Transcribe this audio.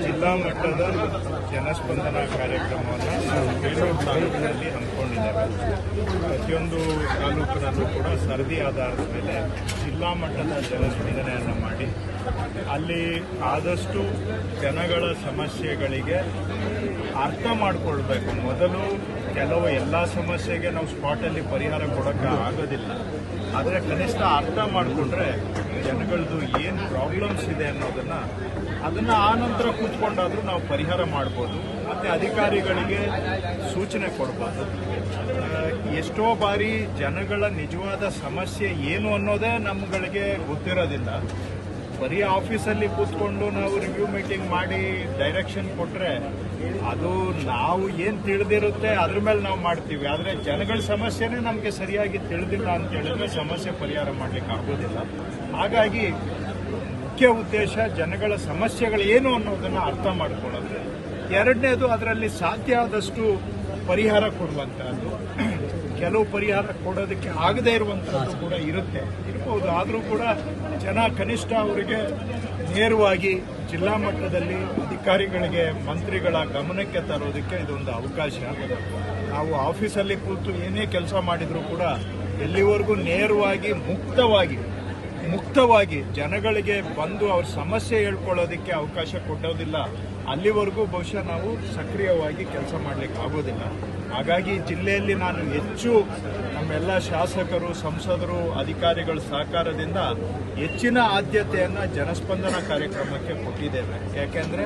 ಜಿಲ್ಲಾ ಮಟ್ಟದ ಜನಸ್ಪಂದನ ಕಾರ್ಯಕ್ರಮವನ್ನು ನಾವು ಬೇಲೂರು ತಾಲೂಕಿನಲ್ಲಿ ಹಮ್ಮಿಕೊಂಡಿದ್ದೇವೆ. ಪ್ರತಿಯೊಂದು ತಾಲೂಕಿನಲ್ಲೂ ಕೂಡ ಸರದಿ ಆಧಾರದ ಮೇಲೆ ಜಿಲ್ಲಾ ಮಟ್ಟದ ಜನಸ್ಪಂದನೆಯನ್ನು ಮಾಡಿ ಅಲ್ಲಿ ಆದಷ್ಟು ಜನಗಳ ಸಮಸ್ಯೆಗಳಿಗೆ ಅರ್ಥ ಮಾಡಿಕೊಳ್ಬೇಕು. ಮೊದಲು ಕೆಲವು ಎಲ್ಲ ಸಮಸ್ಯೆಗೆ ನಾವು ಸ್ಪಾಟಲ್ಲಿ ಪರಿಹಾರ ಕೊಡೋಕ್ಕೆ ಆಗೋದಿಲ್ಲ, ಆದರೆ ಕನಿಷ್ಠ ಅರ್ಥ ಮಾಡಿಕೊಂಡ್ರೆ ಜನಗಳದ್ದು ಏನು ಪ್ರಾಬ್ಲಮ್ಸ್ ಇದೆ ಅದನ್ನು ಆನಂತರ ಕೂತ್ಕೊಂಡಾದರೂ ನಾವು ಪರಿಹಾರ ಮಾಡ್ಬೋದು ಮತ್ತು ಅಧಿಕಾರಿಗಳಿಗೆ ಸೂಚನೆ ಕೊಡ್ಬೋದು. ಎಷ್ಟೋ ಬಾರಿ ಜನಗಳ ನಿಜವಾದ ಸಮಸ್ಯೆ ಏನು ಅನ್ನೋದೇ ನಮ್ಗಳಿಗೆ ಗೊತ್ತಿರೋದಿಲ್ಲ. ಬರೀ ಆಫೀಸಲ್ಲಿ ಕೂತ್ಕೊಂಡು ನಾವು ರಿವ್ಯೂ ಮೀಟಿಂಗ್ ಮಾಡಿ ಡೈರೆಕ್ಷನ್ ಕೊಟ್ಟರೆ ಅದು ನಾವು ಏನು ತಿಳಿದಿರುತ್ತೆ ಅದ್ರ ಮೇಲೆ ನಾವು ಮಾಡ್ತೀವಿ. ಆದರೆ ಜನಗಳ ಸಮಸ್ಯೆನೇ ನಮಗೆ ಸರಿಯಾಗಿ ತಿಳಿದಿಲ್ಲ ಅಂತ ಹೇಳಿದ್ರೆ ಸಮಸ್ಯೆ ಪರಿಹಾರ ಮಾಡಲಿಕ್ಕೆ ಆಗೋದಿಲ್ಲ. ಹಾಗಾಗಿ ಮುಖ್ಯ ಉದ್ದೇಶ ಜನಗಳ ಸಮಸ್ಯೆಗಳು ಏನು ಅನ್ನೋದನ್ನು ಅರ್ಥ ಮಾಡ್ಕೊಳ್ಳೋದು. ಎರಡನೇದು, ಅದರಲ್ಲಿ ಸಾಧ್ಯ ಆದಷ್ಟು ಪರಿಹಾರ ಕೊಡುವಂಥದ್ದು. ಕೆಲವು ಪರಿಹಾರ ಕೊಡೋದಕ್ಕೆ ಆಗದೇ ಇರುವಂಥದ್ದು ಕೂಡ ಇರ್ಬೋದು. ಆದರೂ ಕೂಡ ಜನ ಕನಿಷ್ಠ ಅವರಿಗೆ ನೇರವಾಗಿ ಜಿಲ್ಲಾ ಮಟ್ಟದಲ್ಲಿ ಅಧಿಕಾರಿಗಳಿಗೆ, ಮಂತ್ರಿಗಳ ಗಮನಕ್ಕೆ ತರೋದಕ್ಕೆ ಇದೊಂದು ಅವಕಾಶ. ನಾವು ಆಫೀಸಲ್ಲಿ ಕೂತು ಏನೇ ಕೆಲಸ ಮಾಡಿದರೂ ಕೂಡ ಎಲ್ಲಿವರೆಗೂ ನೇರವಾಗಿ ಮುಕ್ತವಾಗಿ ಜನಗಳಿಗೆ ಬಂದು ಅವ್ರ ಸಮಸ್ಯೆ ಹೇಳ್ಕೊಳ್ಳೋದಕ್ಕೆ ಅವಕಾಶ ಕೊಡೋದಿಲ್ಲ, ಅಲ್ಲಿವರೆಗೂ ಬಹುಶಃ ನಾವು ಸಕ್ರಿಯವಾಗಿ ಕೆಲಸ ಮಾಡಲಿಕ್ಕೆ ಆಗೋದಿಲ್ಲ. ಹಾಗಾಗಿ ಜಿಲ್ಲೆಯಲ್ಲಿ ನಾನು ಹೆಚ್ಚು ನಮ್ಮೆಲ್ಲ ಶಾಸಕರು, ಸಂಸದರು, ಅಧಿಕಾರಿಗಳ ಸಹಕಾರದಿಂದ ಹೆಚ್ಚಿನ ಆದ್ಯತೆಯನ್ನು ಜನಸ್ಪಂದನ ಕಾರ್ಯಕ್ರಮಕ್ಕೆ ಕೊಟ್ಟಿದ್ದೇವೆ. ಯಾಕೆಂದರೆ